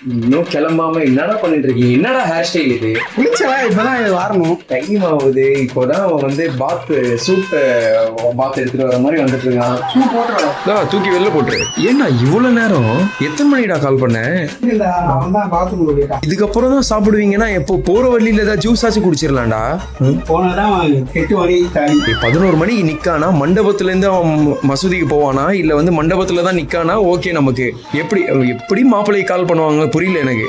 இன்னும் கிளம்பாம என்னடா பண்ணிட்டு இருக்கீங்க? என்னடா ஹேர் ஸ்டைல் இது? குளிச்சா இப்பதான் இது வரணும். டைம் ஆகுது. இப்போதான் அவன் வந்து சூட் பாத் எடுத்துட்டு வர மாதிரி வந்துட்டு இருக்கான். தூக்கி வெளில போட்டுரு. ஏன்னா இவ்வளவு நேரம் எத்தனை மணிடா கால் பண்ண? இதுக்கப்புறம் தான் சாப்பிடுவீங்கன்னா எப்போ போற வழியில ஏதாவது ஜூஸ் ஆச்சு குடிச்சிடலாம்டா. 11 மணிக்கு நிக்கானா மண்டபத்துல இருந்து அவன் மசூதிக்கு போவானா இல்ல வந்து மண்டபத்துல தான் நிக்கானா? ஓகே, நமக்கு எப்படி மாப்பிள்ளை கால் பண்ணுவாங்க புரியல எனக்கு.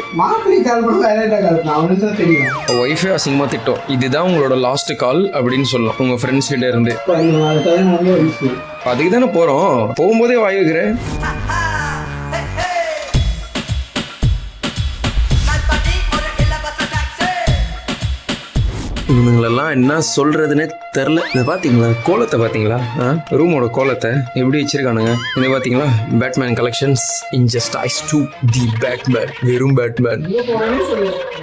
ஒய்ஃபே அசிங்கமா திட்டம். இதுதான் உங்களோட லாஸ்ட் கால் அப்படின்னு சொல்லலாம் உங்க ஃப்ரெண்ட்ஸ் கிட்ட இருந்து. அதுக்கு தானே போறோம், போகும்போதே வாய் வைக்கிறேன். இவனுங்களெல்லாம் என்ன சொல்றதுன்னே தெரில. இதை பார்த்தீங்களா, கோலத்தை பார்த்தீங்களா? ரூமோட கோலத்தை எப்படி வச்சிருக்கானுங்க. இதை பார்த்தீங்களா, Batman collections injustice to the Batman. வெறும் பேட்மேன்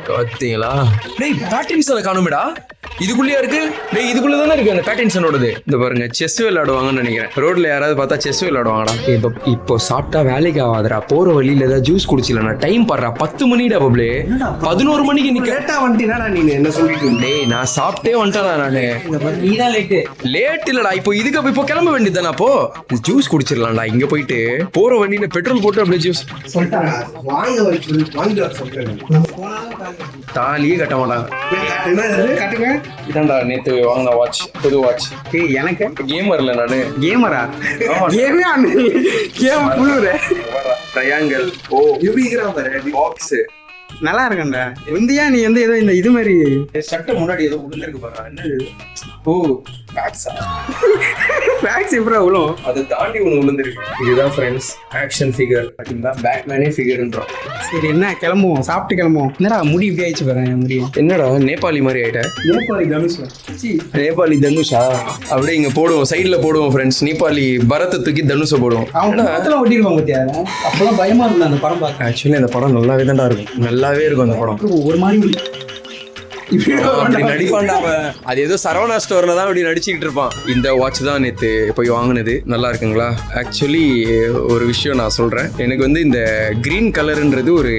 பார்த்தீங்களா? டேய், பேட்டின்ஸனை காணுமேடா. இதுக்குள்ளேயா இருக்கு? டேய், இதுக்குள்ள தானே இருக்கு அந்த பேட்டின்ஸனோடது. இந்த பாருங்க, செஸ் விளையாடுவாங்கன்னு நினைக்கிறேன். ரோட்ல யாராவது பார்த்தா செஸ் விளையாடுவாங்கடா. இப்போ சாப்பிட்டா வேலைக்கு ஆகாதுடா. போற வழியில ஏதாவது ஜூஸ் குடிச்சிடலாம். டைம் பாடுறா, 10 மணிடா பப்ளே. 11 மணிக்கு நீ லேட்டா வந்துட்டீனா? நீங்க என்ன சொல்லிட்டு? டேய், நான் சாப்பிட்டே வந்துட்டேன் நானு. நீதான் லேட் இல்லடா. இப்போ கிளம்ப வேண்டியதுதானே. அப்போ ஜூஸ் குடிச்சிடலாம்டா. இங்க போயிட்டு போற வண்டியில பெட்ரோல் போட்டு அப்படியே ஜூஸ் தாலியே கட்ட மாட்டாங்க. இதான்டா நேத்து வாங்கின வாட்ச், புது வாட்ச். எனக்கு கேமர்ல நானு. கேமரா? கேம் புழுற ட்ரையாங்கிள். ஓ, பாக்ஸ் நல்லா இருக்கேன்டா. இந்தியா நீ வந்து ஏதோ இந்த இது மாதிரி சட்டை முன்னாடி ஏதோ உள்ள பாரு. என்ன? ஓ, ஃபேக்ஸ் எப்பரா உளும்? அதை தாண்டி ஒன்று விழுந்துருக்கு. இதுதான் ஃப்ரெண்ட்ஸ் ஆக்ஷன் ஃபிகர். தான் பேட்மேனே ஃபிகர்ன்றோம். சரி, என்ன கிளம்புவோம், சாப்பிட்டு கிளம்புவோம். என்னடா முடி இப்படி ஆயிடுச்சு பாரு. முடி என்னடா நேபாளி மாதிரி ஆயிட்ட? நேபாளி தனுஷா? அப்படியே இங்க போடுவோம், சைட்ல போடுவோம் ஃப்ரெண்ட்ஸ். நேபாளி பரத்தை தூக்கி தனுஷை போடுவோம். அவங்க படத்துல ஒட்டிருப்பாங்க பத்தியா? அப்பெல்லாம் பயமா இருந்தா அந்த படம் பார்க்க. ஆக்சுவலி அந்த படம் நல்லாவே தான்டா இருக்கும். நல்லாவே இருக்கும் அந்த படம். ஒரு மாதிரி நடிப்பான்டா. அது ஏதோ சரவணா ஸ்டோர்ல தான் அப்படி நடிச்சுக்கிட்டு இருப்பான். இந்த வாட்ச் தான் நேத்து போய் வாங்கினது. நல்லா இருக்குங்களா? ஆக்சுவலி ஒரு விஷயம் நான் சொல்றேன். எனக்கு வந்து இந்த கிரீன் கலர்ன்றது ஒரு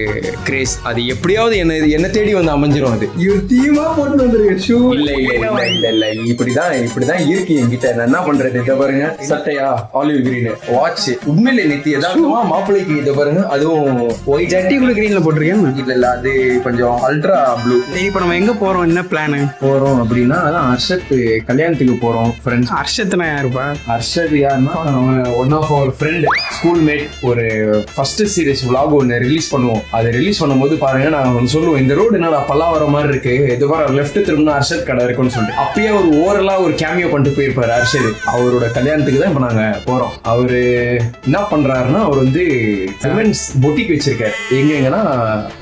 கிரேஸ். அது எப்படியாவது என்ன தேடி வந்து அமைஞ்சிரும். அது தீமா போட்டு வந்துருக்கு. இல்ல இப்படிதான் இருக்கு என்கிட்ட. நான் என்ன பண்றது? இதை பாருங்க, சட்டையா ஆலிவ் கிரீன் வாட்ச். உண்மையில நேத்து ஏதாவது மாப்பிள்ளைக்கு இதை பாருங்க, அதுவும் ஒயிட் ஜட்டிக்குள்ள கிரீன்ல போட்டிருக்கேன். இல்ல அது கொஞ்சம் அல்ட்ரா ப்ளூ. இப்ப நம்ம எங்க போறோம்? என்ன பிளான் போறோம் அப்படின்னா, அதான் ஹர்ஷத் கல்யாணத்துக்கு போறோம் ஃப்ரெண்ட்ஸ். ஹர்ஷத்னா யாருப்பா? ஹர்ஷத் யாருன்னா ஒன் ஆஃப் அவர் ஃப்ரெண்ட், ஸ்கூல் மேட். ஒரு ஃபர்ஸ்ட் சீரிஸ் vlog ஒன்று ரிலீஸ் பண்ணுவோம். அதை ரிலீஸ் பண்ணும்போது பாருங்க, நான் ஒன்று சொல்லுவோம், இந்த ரோடு என்னடா பல்லாவர மாதிரி இருக்கு, இது வர லெஃப்ட் திரும்பினா ஹர்ஷத் கடை இருக்குன்னு சொல்லிட்டு அப்பயே ஒரு ஓரலா ஒரு கேமியோ பண்ணிட்டு போயிருப்பாரு ஹர்ஷத். அவரோட கல்யாணத்துக்கு தான் இப்ப நாங்க போறோம். அவரு என்ன பண்றாருன்னா, அவர் வந்து விமென்ஸ் பொட்டிக் வச்சிருக்காரு. எங்கன்னா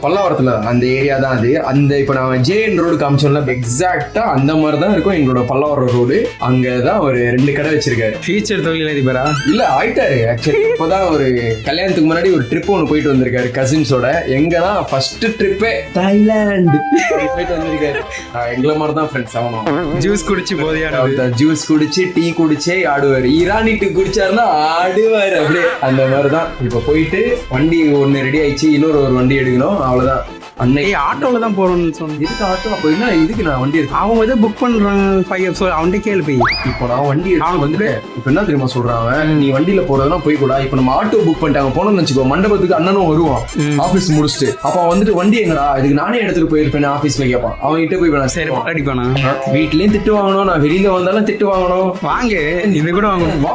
பல்லாவரத்துல அந்த ஏரியா தான் அது. அந்த இப்ப நான் ஜேஎன் ரோடு காமிச்சோம்ல, எக்ஸாக்டா அந்த மாதிரி தான் இருக்கும் எங்களோட பல்லாவரம் ரோடு. அங்கதான் ஒரு 2 கடை வச்சிருக்காரு. ஃபியூச்சர் தொழிலதிபரா? இல்ல, ஆயிட்டாரு. ஆக்சுவலி இப்பதான் ஒரு கல்யாணத்துக்கு முன்னாடி ஒரு ட்ரிப் ஒன்று போயிட்டு வந்திருக்காரு கசின்ஸோட. எங்கன்னா ஃபர்ஸ்ட் ட்ரிப்பே தாய்லாந்து போயிட்டு வந்திருக்காரு. எங்களை மாதிரி தான் ஃப்ரெண்ட்ஸ். ஆகணும். ஜூஸ் குடிச்சு போதையா? ஜூஸ் குடிச்சு டீ குடிச்சே ஆடுவாரு. ஈரானி டீ குடிச்சாருன்னா ஆடுவாரு அப்படியே. அந்த மாதிரிதான். இப்ப போயிட்டு வண்டி ஒண்ணு ரெடி ஆயிடுச்சு, இன்னொரு வண்டி எடுக்கணும், அவ்வளவுதான். அன்னைக்கு ஆட்டோல தான் போறோம்னு சொன்னேன். இதுக்கு ஆட்டோ? அப்போ என்ன இதுக்கு நான் வண்டி எடுத்து அவங்க ஏதோ புக் பண்றாங்க 5 episodes. அவன்கிட்ட கேள்வி போய். இப்போ நான் வண்டி எடுத்து வந்துட்டு இப்போ என்ன தெரியுமா சொல்றாங்க, நீ வண்டியில போறதுனா போய் கூட. இப்போ நம்ம ஆட்டோ புக் பண்ணிட்டாங்க போனோம்னு வச்சுக்கோ, மண்டபத்துக்கு அண்ணனும் வருவான் ஆஃபீஸ் முடிச்சுட்டு. அப்போ வந்துட்டு வண்டி எங்கடா, இதுக்கு நானே எடுத்துட்டு போயிருப்பேன் ஆஃபீஸ்ல கேட்பான். அவன் கிட்ட போய் நான் சரி அடிப்பானா? வீட்லயும் திட்டு வாங்கணும், நான் வெளியில வந்தாலும் திட்டு வாங்கணும். வாங்க, இது கூட வாங்கணும்.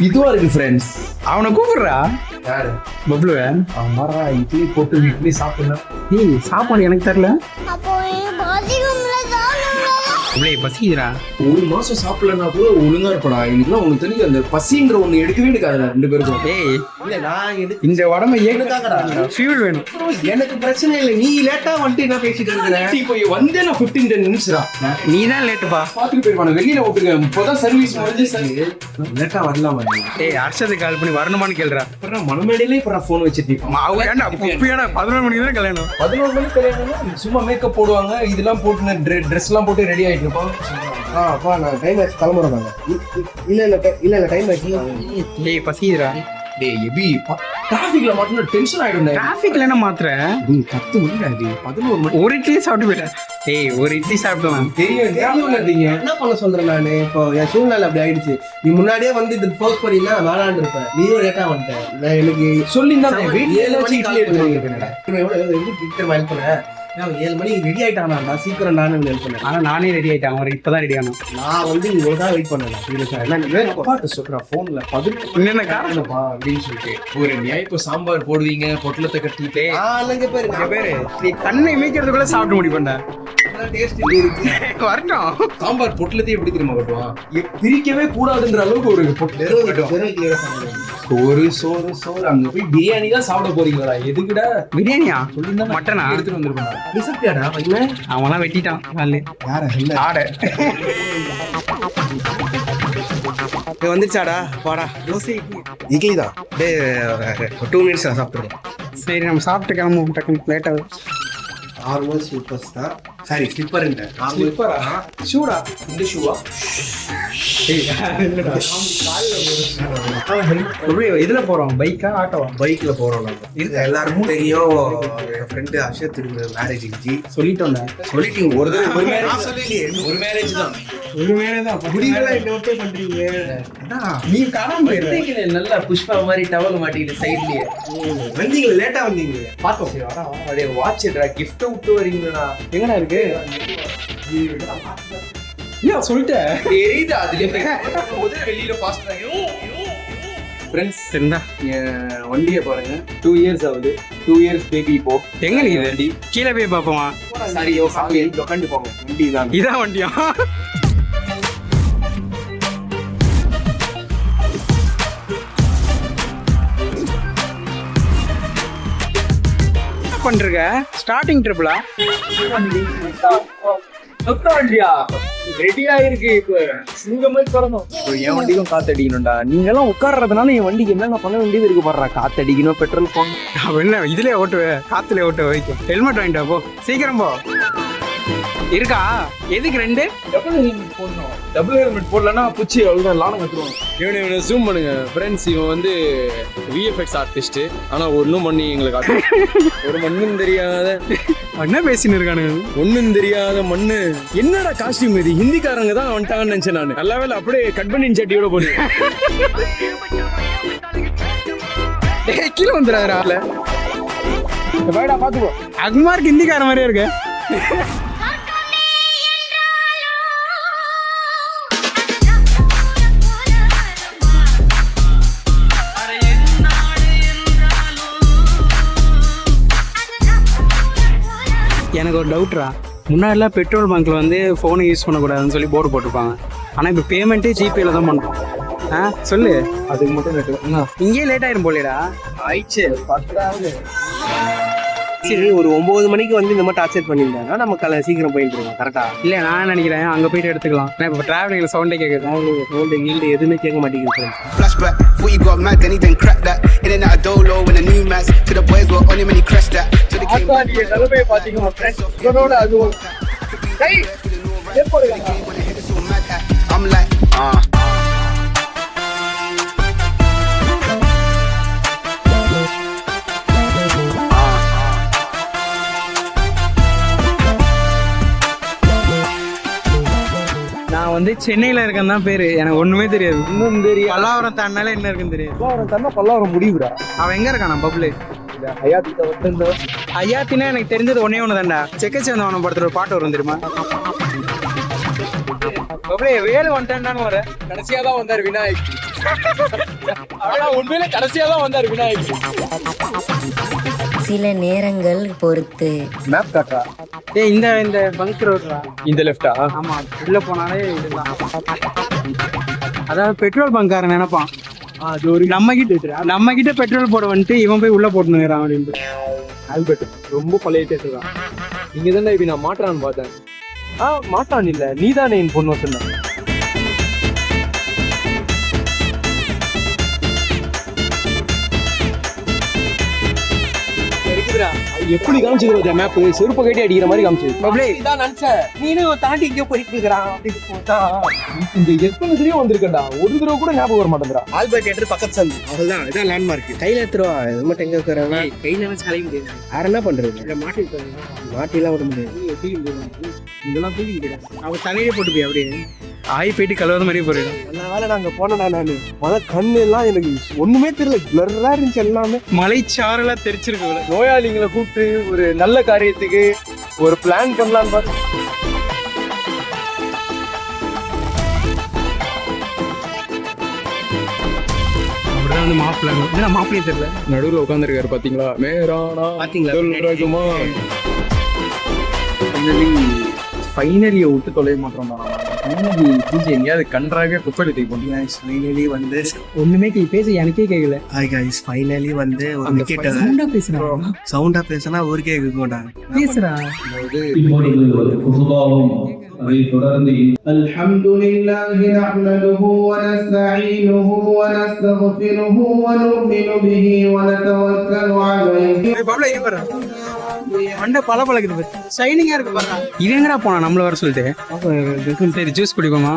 இதுவா இருக்கு ஃப்ரெண்ட்ஸ். அவனை கூப்பிடுறா. யாரு? பப்ளுவே. அம்மாரா இட்லி போட்டு இட்லி சாப்பிடலாம். ஏய், சாப்பாடு எனக்கு தரல. பசிக்கிறா. 1 மாசம் சாப்பிடலன்னா கூட ஒழுங்கா இருப்படா. இன்னைக்குலாம் உனக்கு தெரிஞ்சு அந்த பசின்ற ஒண்ணு எடுக்கவே எடுக்காதுல 2 பேருக்கும். ஏய், இல்ல நான் இந்த உடம்பை ஏகதாங்கடா. ஃபியூல் வேணும். எனக்கு பிரச்சனை இல்லை, நீ லேட்டா வந்துட்டு என்ன பேசிட்டு இருக்கேன். இப்போ வந்தே நான் 15-10 நிமிஷம். நீ தான் லேட்டுப்பா. பாத்துட்டு போயிருப்பான, வெளியில விட்டுருக்கேன். இப்போதான் சர்வீஸ் முடிஞ்சு லேட்டா வரலாமா? ஏய், ஹர்ஷத்துக்கு கால் பண்ணி வரணுமான்னு கேள்றா. மனமேடையிலே இப்போ ஃபோன் வச்சுட்டு 11 மணிக்கு தான் கல்யாணம். 11 மணிக்கு கல்யாணம். சும்மா மேக்கப் போடுவாங்க, இதெல்லாம் போட்டு ட்ரெஸ் எல்லாம் போட்டு ரெடி ஆயிட்டு இருப்பான். நான் டைம் ஆச்சு கிளம்புறோம். இல்ல டைம் ஆச்சு. ஏய், பசிக்கிறா. டேய் எபி டிராஃபிக்ல மட்டும் டென்ஷன் ஆயிடும் டிராஃபிக்ல என்ன மாத்திர 10 மணி ஆகுது 11 மணி ஒரு இட்லி சாப்பிட்டு போயிட்டேன். ஏய் ஒரு இட்லி சாப்பிட்டலாம். தெரியும் என்ன பண்ண சொல்றேன் நானு இப்போ என் சூழ்நிலை அப்படி ஆயிடுச்சு. நீ முன்னாடியே வந்து இது ஃபோர்ஸ் பண்ணினா வேணான்னு இருப்பேன். நீயும் லேட்டா வந்துட்டேன். நான் எனக்கு சொல்லிருந்தா வீட்ல 7 மணிக்கு இட்லி எடுத்து எவ்வளவு சீக்கிரம் ஹெல்ப் பண்ணேன். 7 மணிக்கு ரெடி ஆயிட்டானா சீக்கிரம் நானும் ஹெல்ப் பண்ணேன். ஆனா நானே ரெடி ஆயிட்டேன். அவர் இப்பதான் ரெடி ஆனோம். நான் வந்து இவ்வளவுதான் வெயிட் பண்ணேன். சீரியஸா என்ன அப்பாட்ட சொல்றேன் போன்ல 11 என்னென்ன காரணம் அப்படின்னு சொல்லிட்டு ஒரு நியாயம். இப்போ சாம்பார் போடுவீங்க பொட்டலத்தை கட்டிட்டு அங்க பேரு பேரு நீ கண்ணை மீக்கிறதுக்குள்ள சாப்பிட்டு முடிப்பேன். டேஸ்ட் வரட்டும். சாம்பார் பொட்டலத்தையும் எப்படி தெரியுமா கட்டுவான் பிரிக்கவே கூடாதுன்ற அளவுக்கு ஒரு பொட்டலம் கட்டுவான். சோறு சோறு சோறு அங்க போய் பிரியாணி தான் சாப்பிட போறீங்களா? எதுக்குடா பிரியாணியா? சொல்லிருந்தா மட்டனா எடுத்துட்டு வந்திருப்பேன். நீ சாப்பிட்டியாடா பையன்? அவன்லாம் வெட்டிட்டான் காலையில. யார இல்ல ஆடை வந்துச்சாடா வாடா. தோசை இட்லி தான். 2 மினிட்ஸ் நான் சாப்பிட்டுருக்கேன். சரி நம்ம சாப்பிட்டு கிளம்புவோம். டக்குனு லேட் ஆகுது. நார்மல் ஸ்லிப்பர்ஸ் தான். சாரி ஸ்லிப்பர் இல்ல. ஸ்லிப்பரா? ஷூடா? இந்த ஷூவா? இதுல போறோம் பைக்கா ஆட்டோவா? பைக்ல போறோம் நம்ம. இது எல்லாருக்கும் தெரியும். என் ஃப்ரெண்டு அஷத் மேரேஜ் சொல்லிட்டோம்ல. சொல்லிட்டீங்க ஒரு தடவை ஒரு மேரேஜ் தான். ஒரு மேலே தான் முடிவெல்லாம் என்ன விட்டே பண்றீங்க? நீ காணாம போயிடுற. நல்லா புஷ்பா மாதிரி டவல் மாட்டிக்கிட்டு சைட்லயே வந்தீங்க லேட்டா வந்தீங்க. பார்த்தோம். சரி வரா அப்படியே வாட்ச்டா கிஃப்ட் விட்டு வரீங்களா? எங்கடா இருக்கு? ஏன் சொல்லிட்டேன் தெரியுது அதுல முதல்ல வெளியில பாஸ்ட் ஃப்ரெண்ட்ஸ் இருந்தா என் வண்டியை பாருங்க 2 இயர்ஸ் ஆகுது. 2 இயர்ஸ் பேபி இப்போ எங்க இது வண்டி? கீழே போய் பாப்போமா? சரி சாமி உட்காந்து போங்க. வண்டி தான் இதான் வண்டியா? பண்றீங்க ஸ்டார்டிங் ட்ரிபிளா? ரெடியா இருக்கு. இப்போ சிங்கமே தரணும். என் வண்டிக்கும் காத்தடிக்கணும்டா. நீங்க எல்லாம் உட்கார்றதுனால என் வண்டிக்கு என்னென்ன பண்ண வேண்டியது இருக்கு பாடுறா. காத்தடிக்கணும், பெட்ரோல் போகணும். என்ன இதுலயே ஓட்டுவேன்? காத்துல ஓட்ட வைக்கும். ஹெல்மெட் வாங்கிட்டா போ. சீக்கிரம் போ. இருக்கா? எதுக்கு 2? டபுள் ஹெல்மெட் போடலன்னா பூச்சி அவ்வளோதான் லானம் கட்டுருவாங்க. இவனை ஜூம் பண்ணுங்க ஃப்ரெண்ட்ஸ். இவன் வந்து விஎஃப்எக்ஸ் ஆர்டிஸ்ட். ஆனா ஒன்றும் பண்ணி எங்களுக்கு காட்டு. ஒரு மண்ணும் தெரியாத என்ன பேசின்னு இருக்கானுங்க? ஒன்னும் தெரியாத மண்ணு. என்னடா காஸ்டியூம் இது? ஹிந்திக்காரங்க தான் வந்துட்டாங்கன்னு நினைச்சேன் நான். நல்ல வேலை அப்படியே கட் பண்ணி சட்டியோட போடு. கீழே வந்துடாதா? பாத்துக்கோ. அக்மார்க்கு ஹிந்திக்கார மாதிரியே இருக்கு. எனக்கு ஒரு டவுட்ரா. முன்னாடிலாம் பெட்ரோல் பங்க்ல வந்து ஃபோனை யூஸ் பண்ணக்கூடாதுன்னு சொல்லி போர்டு போட்டிருப்பாங்க. ஆனால் இப்போ பேமெண்ட்டே ஜிபேல தான் பண்ணுறோம். சொல்லு. அதுக்கு மட்டும் இங்கேயே லேட் ஆயிரும் போலேடா. ஆயிடுச்சு 10 சரி ஒரு 9 மணிக்கு வந்து இந்த மாதிரி டார்ச்சர் பண்ணியிருந்தாங்க. நம்ம சீக்கிரம் போயிட்டு இருக்கோம். கரெக்டா? இல்லை நான் நினைக்கிறேன் அங்கே போயிட்டு எடுத்துக்கலாம். ஏன்னா இப்போ டிராவலிங்கில் சவுண்டே கேட்குது. சவுண்ட் எங்கேயும் எதுவுமே கேட்க மாட்டேங்குது. Flashback, thought you got mad, then he then cracked that. In and out of dolo when the new mass. To the boys were on him and he crashed that. To the king. I'm like, நான் வந்து சென்னையில் இருக்கேன் தான் பேரு. எனக்கு ஒன்றுமே தெரியாது. இன்னும் தெரியும். பல்லாவரம் தாண்டினாலே என்ன இருக்குன்னு தெரியாது. பல்லாவரம் முடிவுடா. அவன் எங்கே இருக்கானா பப்ளு? ஐயாத்தினா எனக்கு தெரிஞ்சது ஒன்னே தான்டா. செக்கச்சேந்தவனம் படத்துல ஒரு பாட்டு வரும் தெரியுமா? பப்ளே வேலு வந்துட்டான்னு வர. கடைசியா தான் வந்தார் விநாயக். உண்மையில கடைசியா தான் வந்தார் விநாயக். சில நேரங்கள் பொறுத்து மேப் காட்டுறா. இந்த இந்த பங்க் ரோட்ரா. இந்த லெஃப்டா? ஆமா உள்ள போனாலே இதுதான். அதாவது பெட்ரோல் பங்க்காரன் நினைப்பான் அது ஒரு நம்ம கிட்ட பெட்ரோல் போட வந்துட்டு இவன் போய் உள்ள போட்டுனுறான் அப்படின்ட்டு. ஆல்பர்ட் ரொம்ப பழைய தேட்டர் தான். இங்க தானே இப்ப நான் மாட்டான்னு பார்த்தேன். மாட்டான் இல்ல நீதானே என் பொண்ணு சொன்ன. எப்படி காமிச்சது மேப் செருப்பு கட்டி அடிக்கிற மாதிரி காமிச்சது. இதான் நினைச்சேன் நீனும் தாண்டி எங்கேயோ போயிட்டு இருக்கிறான் அப்படின்னு போட்டா இந்த எத்தனை தடவை வந்திருக்கேன்டா, ஒரு தடவை கூட ஞாபகம் வர மாட்டேங்கிறா. ஆல்பர்ட் தியேட்டர் பக்கத்து சந்து அவ்வளவுதான். இதான் லேண்ட்மார்க். கையில எடுத்துருவா. இது மட்டும் எங்க இருக்கிறாங்க கையில வச்சு அலைய முடியாது. வேற என்ன பண்றது? மாட்டி மாட்டிலாம் விட முடியாது. இதெல்லாம் தூக்கி கிடையாது. அவங்க தலையே போட்டு போய் அப்படியே ஆய் போயிட்டு கழுவாத மாதிரியே போயிடும். நல்ல வேலை நாங்க போனடா. நானு கண்ணு எல்லாம் எனக்கு ஒண்ணுமே தெரியல, பிளர்ரா இருந்துச்சு எல்லாமே. மலைச்சாரெல்லாம் தெரிச்சிருக்கு. நோயாளிகளை கூப்பிட்டு ஒரு நல்ல காரியத்துக்கு ஒரு பிளான் பண்ணலான்னு பார்த்து அப்படிதான் வந்து மாப்பிள்ளையே தெரியல. நடுவில் உட்காந்துருக்காரு பாத்தீங்களா? மேரானா பாத்தீங்களா? ஃபைனலியை விட்டு தொலைய மாட்டோம். ஃபைனலி பூஜை எங்கேயாவது கன்றாவே குப்பை தூக்கி போட்டீங்க. ஃபைனலி வந்து ஒண்ணுமே பேச எனக்கே கேட்கல. ஹாய் கைஸ், ஃபைனலி வந்து ஒரு அந்த விக்கெட் சவுண்டா பேசுறான். சவுண்டா பேசினா ஊருக்கே கேட்க மாட்டாங்க. பேசுறா الحمد لله نحمده ونستعينه ونستغفره ونؤمن به ونتوكل عليه. மண்டை பல பழகுது, ஷைனிங்கா இருக்கு பாருங்க. இது எங்கடா போனா நம்மள வர சொல்லிட்டு சரி ஜூஸ் குடிப்போமா?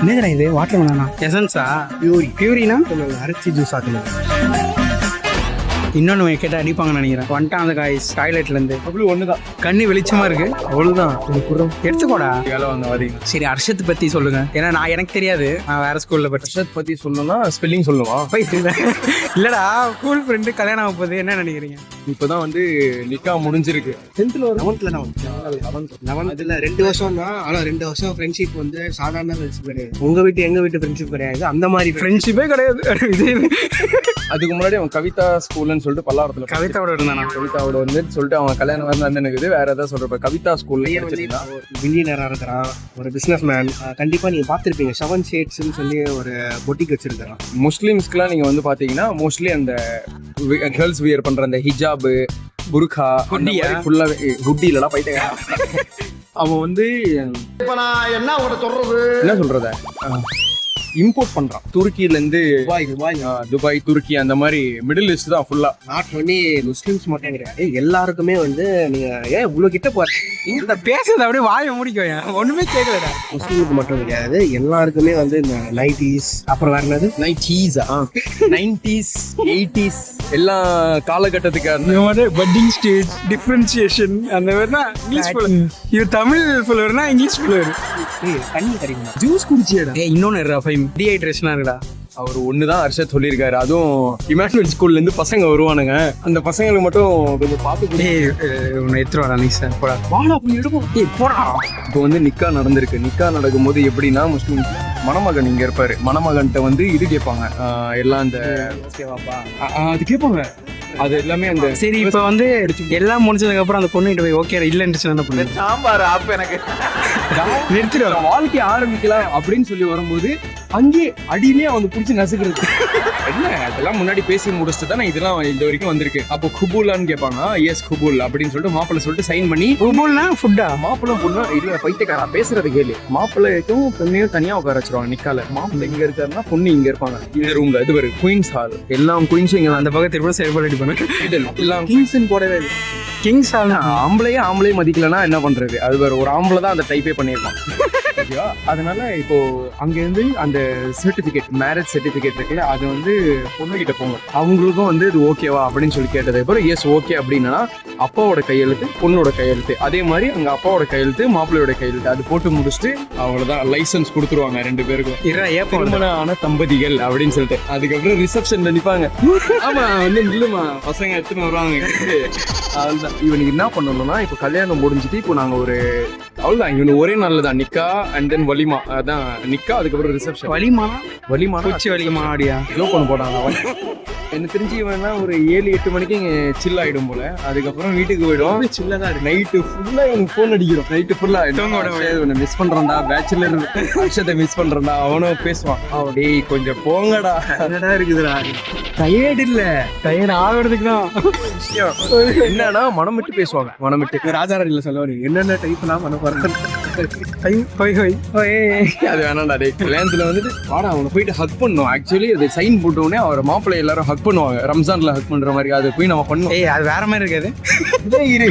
என்னடா இது? வாட்டர் மெலனா? எசன்ஸா? பியூரினா அரைச்சி ஜூஸ் ஆக்கணும். இன்னொன்னு கேட்டா அடிப்பாங்கன்னு நினைக்கிறேன். வந்துட்டான் அந்த காய்ஸ் டாய்லெட்ல இருந்து. அப்படி ஒண்ணுதான், கண்ணு வெளிச்சமா இருக்கு. அவ்வளவுதான். எடுத்துக்கோடா. வேலை வாங்க வரீங்க. சரி அர்ஷத் பத்தி சொல்லுங்க. ஏன்னா எனக்கு தெரியாது, நான் வேற ஸ்கூல்ல பட் அர்ஷத் பத்தி சொல்லணும்னா ஸ்பெல்லிங் சொல்லுவா. இல்லடா, ஸ்கூல் ஃப்ரெண்டு கல்யாணம் ஆக போகுது. என்ன நினைக்கிறீங்க? இப்பதான் வந்து நிக்கா முடிஞ்சிருக்கு. 10th 11th 2 வருஷம் தான். ஆனா 2 வருஷம் ஃப்ரெண்ட்ஷிப் வந்து சாதாரண ஃப்ரெண்ட்ஷிப் கிடையாது. உங்க வீட்டு எங்க வீட்டு ஃப்ரெண்ட்ஷிப் கிடையாது. அந்த மாதிரி ஃப்ரெண்ட்ஷிப்பே கிடையாது. அதுக்கு முன்னாடி அவன் கவிதா ஸ்கூல்னு சொல்லிட்டு பல்லாவரத்துல கவிதாவோட இருந்தானா? கவிதாவோட வந்து சொல்லிட்டு அவன் கல்யாணம் வந்து இருக்குது. வேற ஏதாவது சொல்றப்ப கவிதா ஸ்கூல்ல மில்லியனரா இருக்கிறான், ஒரு பிசினஸ் மேன். கண்டிப்பா நீங்க பாத்திருப்பீங்க, 7 Shadesன்னு சொல்லி ஒரு பொட்டிக் வச்சிருக்கான். முஸ்லிம்ஸ்க்குலாம் நீங்க வந்து பாத்தீங்கன்னா மோஸ்ட்லி அந்த கேர்ள்ஸ் வியர் பண்ற அந்த ஹிஜாப், புர்கா, ஃபுல்லா குட்டி இல்லடா பைத்திய. அவன் வந்து என்ன சொல்றத இம்போர்ட் பண்றான் துருக்கியில இருந்து. துபாய் துருக்கி அந்த மாதிரி மிடில் ஈஸ்ட் தான் ஃபுல்லா. நாட் ஒன்லி முஸ்லிம்ஸ் மட்டும் கிடையாது, எல்லாருக்குமே வந்து நீங்க ஏன் இவ்வளவு கிட்ட போறீங்க? பேசுறது அப்படியே வாயை முடிக்க ஒண்ணுமே கேட்கலடா. முஸ்லிமுக்கு மட்டும் கிடையாது, எல்லாருக்குமே வந்து இந்த 90s அப்புறம் வேற என்னது 90s 80s எல்லா காலகட்டத்துக்கு பட்டிங் ஸ்டேஜ் டிஃபரன்சியேஷன் அந்த மாதிரி தான். இங்கிலீஷ் இது தமிழ் புலவர்னா இங்கிலீஷ் புலவர். தண்ணி கிடைக்குமா? ஜூஸ் குடிச்சியடா. இன்னொன்னு டீஹைட்ரேஷனா இருக்குடா. அவர் ஒண்ணுதான் ஹர்ஷத் சொல்லியிருக்காரு. அதுவும் இமானுவல் ஸ்கூல்ல இருந்து பசங்க வருவானுங்க, அந்த பசங்களுக்கு மட்டும் கொஞ்சம் பார்த்து உன்னை எடுத்துட்டு வரா நீ சார் போடா. வாடா போய் எடுப்போம். போடா. இப்போ வந்து நிக்கா நடந்திருக்கு. நிக்கா நடக்கும்போது எப்படின்னா முஸ்லிம் மணமகன் இங்க இருப்பாரு. மணமகன்கிட்ட வந்து இது கேட்பாங்க, எல்லாம் அந்த அது கேட்பாங்க. அது எல்லாமே அந்த சரி இப்ப வந்து எல்லாம் முடிஞ்சதுக்கு அப்புறம் அந்த பொண்ணு கிட்ட போய் ஓகே இல்லைன்னு என்ன பண்ணு? சாம்பார் அப்ப எனக்கு நிறுத்திடுவாங்க. வாழ்க்கை ஆரம்பிக்கலாம் அப்படின்னு சொல்லி வரும்போது அங்கே அடியிலேயே வந்து பிடிச்சி நசுக்கிறது. என்ன அதெல்லாம் முன்னாடி பேசி முடிச்சுட்டு தான் இதெல்லாம் இந்த வரைக்கும் வந்திருக்கு. அப்போ குபூலான்னு கேட்பாங்க. எஸ் குபூல் அப்படின்னு சொல்லிட்டு மாப்பிள்ளை சொல்லிட்டு சைன் பண்ணி. குபூல்னா ஃபுட்டா? மாப்பிள்ளை பொண்ணு இல்ல பைத்தியக்காரா பேசுறது கேளு. மாப்பிள்ளைக்கும் பொண்ணையும் தனியா உட்கார வச்சிருவாங்க நிக்கால. மாப்பிள்ளை இங்க இருக்காருன்னா பொண்ணு இங்க இருப்பாங்க. இந்த ரூம்ல இது வரும் குயின்ஸ் ஹால். எல்லாம் குயின்ஸும் இங்க அந்த பக்கத்து திரும்ப செயல்பாடு எல்லாம் கிங்ஸ்ன்னு போடவே இல்லை. கிங்ஸ் ஹால் ஆம்பளையே மதிக்கலன்னா என்ன பண்றது? அது வேற ஒரு ஆம்பளை தான் அந்த டைப்பே பண்ணியிருப்பான். அதனால இப்போ அங்க இருந்து அந்த சர்டிபிகேட், மேரேஜ் சர்டிபிகேட் இருக்குல்ல, அது வந்து பொண்ணுகிட்ட போங்க. அவங்களுக்கும் வந்து இது ஓகேவா அப்படின்னு சொல்லி கேட்டது அப்புறம் எஸ் ஓகே அப்படின்னா அப்பாவோட கையெழுத்து, பொண்ணோட கையெழுத்து. அதே மாதிரி அங்க அப்பாவோட கையெழுத்து, மாப்பிள்ளையோட கையெழுத்து. அது போட்டு முடிச்சுட்டு அவ்வளவுதான் லைசன்ஸ் கொடுத்துருவாங்க 2 பேருக்கும். திருமணம் ஆன தம்பதிகள் அப்படின்னு சொல்லிட்டு. அதுக்கப்புறம் ரிசப்ஷன்ல நிப்பாங்க. ஆமா வந்து இல்லமா பசங்க எடுத்துன்னு வருவாங்க. அதுதான் இவனுக்கு என்ன பண்ணணும்னா இப்போ கல்யாணம் முடிஞ்சுட்டு இப்போ நாங்க ஒரு அவ்வளவுதான் இவனு ஒரே நாள்ல தான் நிக்கா அண்ட் தென் வலிமா. அதான் நிக்கா, அதுக்கப்புறம் ரிசப்ஷன். வலிமா கொச்சி வலிமா ஆடியா லோ பண்ண போட்டாங்க. எனக்கு தெரிஞ்சு இவனா ஒரு 7-8 மணிக்கு இங்க சில் ஆயிடும் போல. அதுக்கப்புறம் வீட்டுக்கு போயிடும். சில்லா தான் நைட்டு ஃபுல்லா எனக்கு ஃபோன் அடிக்கிறோம். நைட்டு ஃபுல்லா மிஸ் பண்றான்டா, பேச்சுலர் விஷயத்தை மிஸ் பண்றான்டா. அவனும் பேசுவான், டேய் கொஞ்சம் போங்கடா, என்னடா இருக்குதுடா. டயர்டு இல்ல, டயர்ட் ஆகுறதுக்கு தான். என்னன்னா மனம் விட்டு பேசுவாங்க. மனம் விட்டு ராஜாராணில சொல்லுவாரு என்னென்ன டைப்லாம் பண்ண போறாங்க. அது வேணாம்டா டே. கல்யாணத்துல வந்துட்டு வாடா அவனை போயிட்டு ஹக் பண்ணும். ஆக்சுவலி அது சைன் போட்ட உடனே அவர் மாப்பிள்ளை எல்லாரும் ஹக் பண்ணுவாங்க. ரம்ஜான்ல ஹக் பண்ற மாதிரி அதை போய் நம்ம பண்ணுவோம். அது வேற மாதிரி இருக்காது. இரு